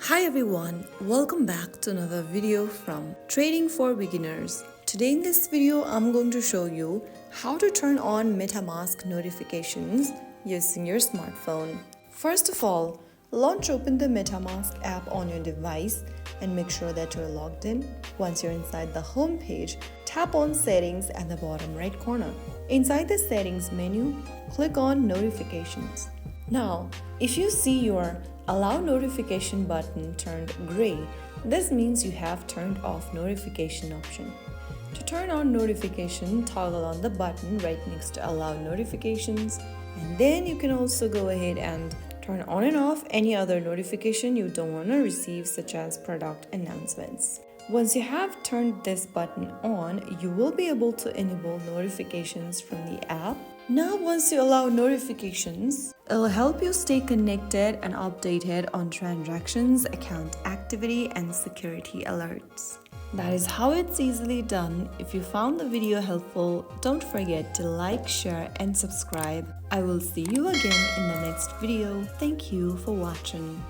Hi everyone, welcome back to another video from Trading for Beginners. Today in this video, I'm going to show you how to turn on MetaMask notifications using your smartphone. First of all, launch open the MetaMask app on your device and make sure that you're logged in. Once you're inside the home page, tap on Settings at the bottom right corner. Inside the Settings menu, click on Notifications. Now, if you see your Allow Notification button turned gray, this means you have turned off notification option. To turn on notification, toggle on the button right next to Allow Notifications, and then you can also go ahead and turn on and off any other notification you don't want to receive, such as product announcements. Once you have turned this button on, you will be able to enable notifications from the app. Now, once you allow notifications, it'll help you stay connected and updated on transactions, account activity, and security alerts. That is how it's easily done. If you found the video helpful, don't forget to like, share, and subscribe. I will see you again in the next video. Thank you for watching.